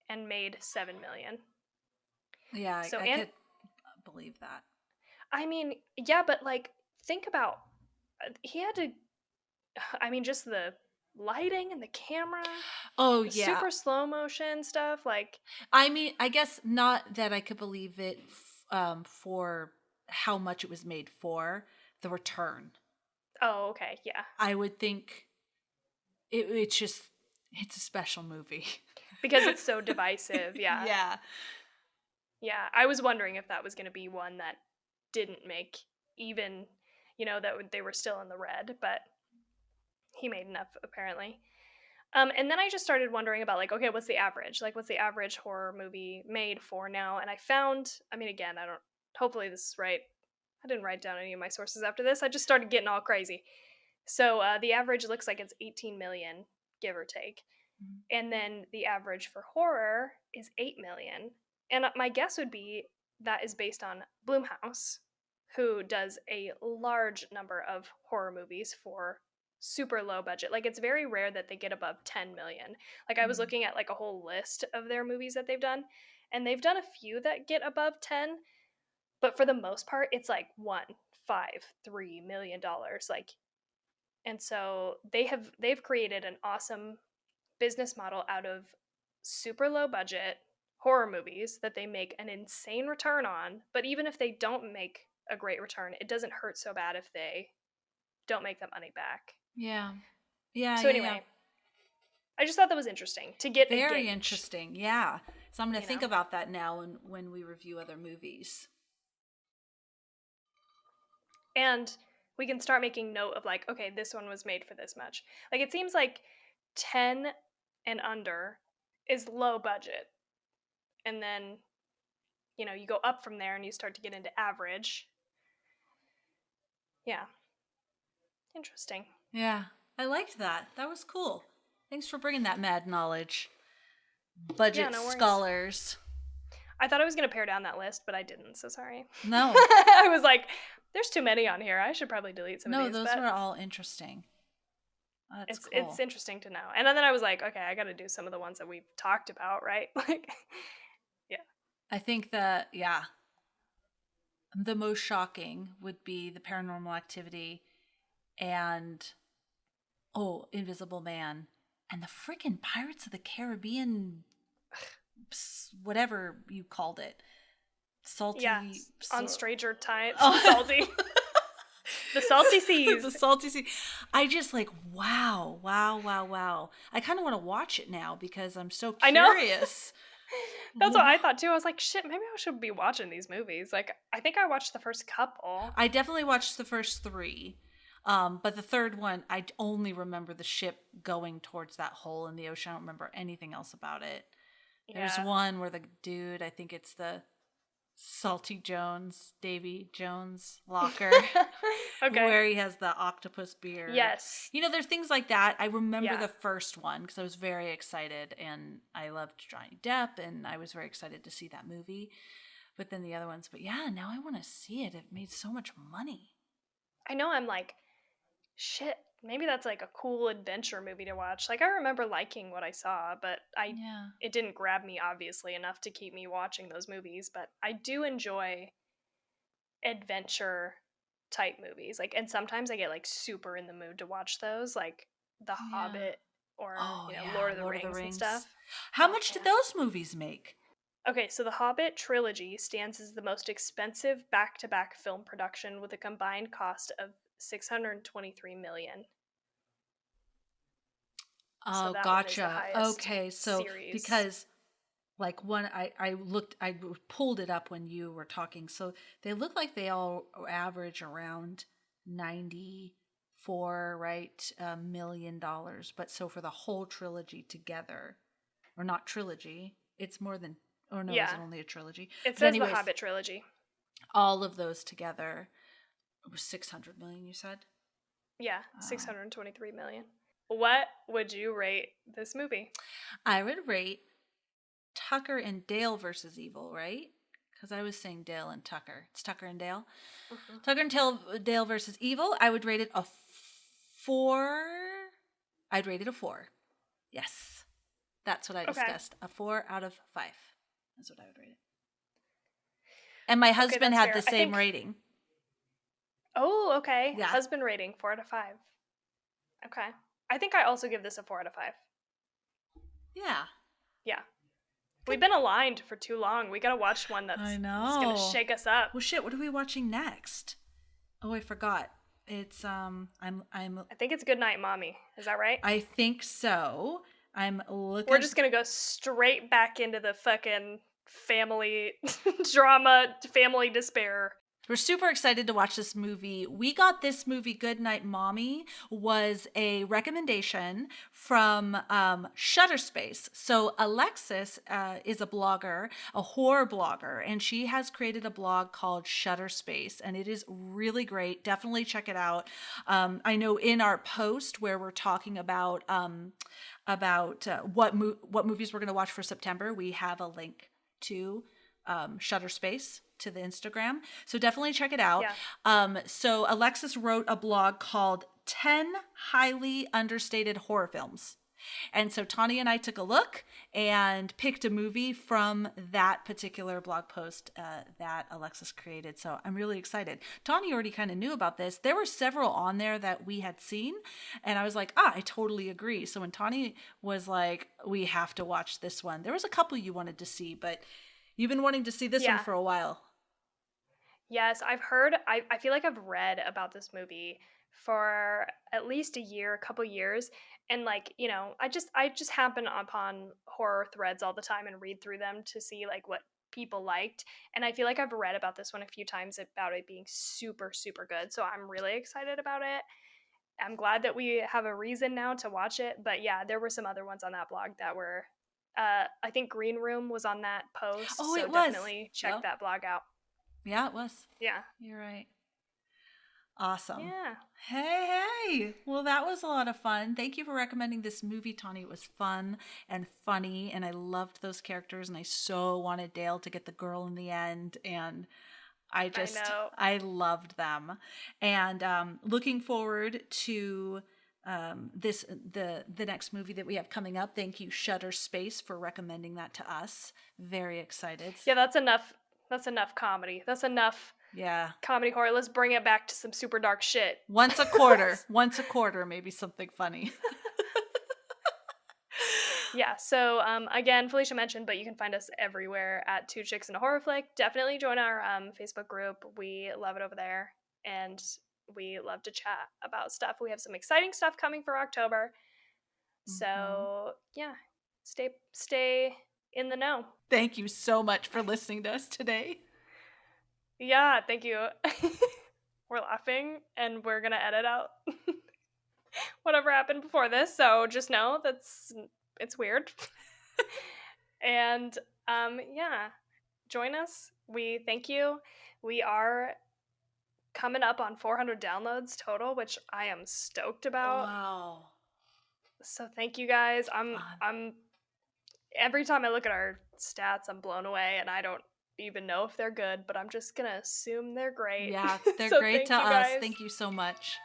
and made 7 million. Yeah, So I could believe that. I mean, yeah, but like think about he had to I mean just the lighting and the camera. Oh the yeah. Super slow motion stuff like I mean, I guess not that I could believe it for how much it was made for the return. Oh, okay, yeah. I would think it's a special movie. Because it's so divisive, yeah. Yeah. Yeah, I was wondering if that was going to be one that didn't make even, that they were still in the red, but he made enough apparently. And then I just started wondering about like, okay, what's the average? Like, what's the average horror movie made for now? And I found, I mean, again, hopefully this is right. I didn't write down any of my sources after this. I just started getting all crazy. So the average looks like it's 18 million, give or take. Mm-hmm. And then the average for horror is 8 million. And my guess would be that is based on Blumhouse, who does a large number of horror movies for super low budget. Like it's very rare that they get above 10 million. Like I was looking at like a whole list of their movies that they've done, and they've done a few that get above 10, but for the most part it's like 1, 5, $3 million. Like, and so they've created an awesome business model out of super low budget horror movies that they make an insane return on. But even if they don't make a great return, it doesn't hurt so bad if they don't make that money back. Yeah. Yeah. So anyway, I just thought that was interesting to get very interesting. Yeah. So I'm going to think about that now when we review other movies. And we can start making note of like, okay, this one was made for this much. Like it seems like 10 and under is low budget. And then, you go up from there and you start to get into average. Yeah. Interesting. Yeah. I liked that. That was cool. Thanks for bringing that mad knowledge. Budget scholars. I thought I was going to pare down that list, but I didn't, so sorry. No. I was like, there's too many on here. I should probably delete some of these. No, those were all interesting. That's cool. It's interesting to know. And then I was like, okay, I got to do some of the ones that we've talked about, right? Like, yeah. I think that, the most shocking would be the Paranormal Activity and, Invisible Man and the freaking Pirates of the Caribbean, whatever you called it. Salty. Yeah, on Stranger Tides. Salty. The salty The seas. salty sea. I just like, wow, wow, wow, wow. I kind of want to watch it now because I'm so I know. curious. That's what Wow. I thought too. I was like, shit, maybe I should be watching these movies. Like, I think I watched the first couple. I definitely watched the first three. But the third one, I only remember the ship going towards that hole in the ocean. I don't remember anything else about it. There's Yeah. one where the dude, I think it's the Salty Jones, Davy Jones locker, Okay. where he has the octopus beard. Yes. You know, there's things like that. I remember Yeah. the first one because I was very excited and I loved Johnny Depp and I was very excited to see that movie. But then the other ones, but yeah, now I want to see it. It made so much money. I know I'm like, shit, maybe that's like a cool adventure movie to watch. Like I remember liking what I saw, but I Yeah. it didn't grab me obviously enough to keep me watching those movies, but I do enjoy adventure type movies. Like and sometimes I get like super in the mood to watch those, like The Yeah. Hobbit or, Oh, Lord yeah. of the Lord of the Rings and stuff. Rings. How Oh much did man. those movies make? Okay, so the Hobbit trilogy stands as the most expensive back-to-back film production with a combined cost of 623 million. So Oh, that one is the gotcha. highest Okay. So, series. because like one, I pulled it up when you were talking. So they look like they all average around 94, right? $1 million. But so for the whole trilogy together, or not trilogy, it's more than, or no, is Yeah, it only a trilogy? it But says the anyways, Hobbit trilogy. all of those together, it was 600 million, you said? Yeah, Oh. 623 million. What would you rate this movie? I would rate Tucker and Dale versus Evil, right? Because I was saying Dale and Tucker. It's Tucker and Dale. Mhm. Tucker and Dale versus Evil. I would rate it a 4. I'd rate it a 4. Yes. That's what I Okay. discussed. A 4 out of 5. That's what I would rate it. And my Okay, husband that's had the fair. I same think. rating. Oh, okay. Yeah. Husband rating 4 out of 5. Okay. I think I also give this a 4 out of 5. Yeah. Yeah. We've Good. been aligned for too long. We gotta watch one I that's gonna know. shake us up. Well, shit. What are we watching next? Oh, I forgot. It's I think it's Good Night, Mommy. Is that right? I think so. I'm We're looking. just gonna go straight back into the fucking family drama, family despair. We're super excited to watch this movie. We got this movie, Good Night Mommy, was a recommendation from Shutterspace. So Alexis is a blogger, a horror blogger, and she has created a blog called Shutterspace, and it is really great. Definitely check it out. I know in our post where we're talking about what movies we're going to watch for September, we have a link to Shutterspace to the Instagram. So definitely check it out. Yeah. So Alexis wrote a blog called 10 Highly Understated Horror Films. And so Tawny and I took a look and picked a movie from that particular blog post that Alexis created. So I'm really excited. Tawny already kind of knew about this. There were several on there that we had seen. And I was like, I totally agree. So when Tawny was like, we have to watch this one, there was a couple you wanted to see, but you've been wanting to see this one Yeah. for a while. Yes, I've heard. I feel like I've read about this movie for at least a year, a couple years, and like I just happen upon horror threads all the time and read through them to see like what people liked, and I feel like I've read about this one a few times about it being super super good. So I'm really excited about it. I'm glad that we have a reason now to watch it. But yeah, there were some other ones on that blog that were. I think Green Room was on that post, Oh, so it was. definitely check Yep. that blog out. Yeah, it was. Yeah. You're right. Awesome. Yeah. Hey. Well, that was a lot of fun. Thank you for recommending this movie, Tawny. It was fun and funny, and I loved those characters, and I so wanted Dale to get the girl in the end, and I know. I loved them. And looking forward to the next movie that we have coming up. Thank you, Shutter Space, for recommending that to us. Very excited. Yeah, that's enough. That's enough comedy. That's enough Yeah. comedy horror. Let's bring it back to some super dark shit. Once a quarter, maybe something funny. Yeah, so again, Felicia mentioned, but you can find us everywhere at Two Chicks and a Horror Flick. Definitely join our Facebook group. We love it over there. And we love to chat about stuff. We have some exciting stuff coming for October. So, yeah, stay in the know. Thank you so much for listening to us today. Yeah, thank you. We're laughing and we're going to edit out whatever happened before this. So just know it's weird. And yeah, join us. We thank you. We are coming up on 400 downloads total, which I am stoked about. Wow. So thank you guys. I'm every time I look at our stats, I'm blown away, and I don't even know if they're good, but I'm just gonna assume they're great. Yeah, they're So great thank to you us. guys. Thank you so much.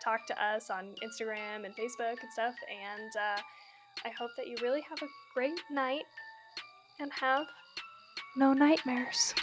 Talk to us on Instagram and Facebook and stuff, and I hope that you really have a great night and have no nightmares.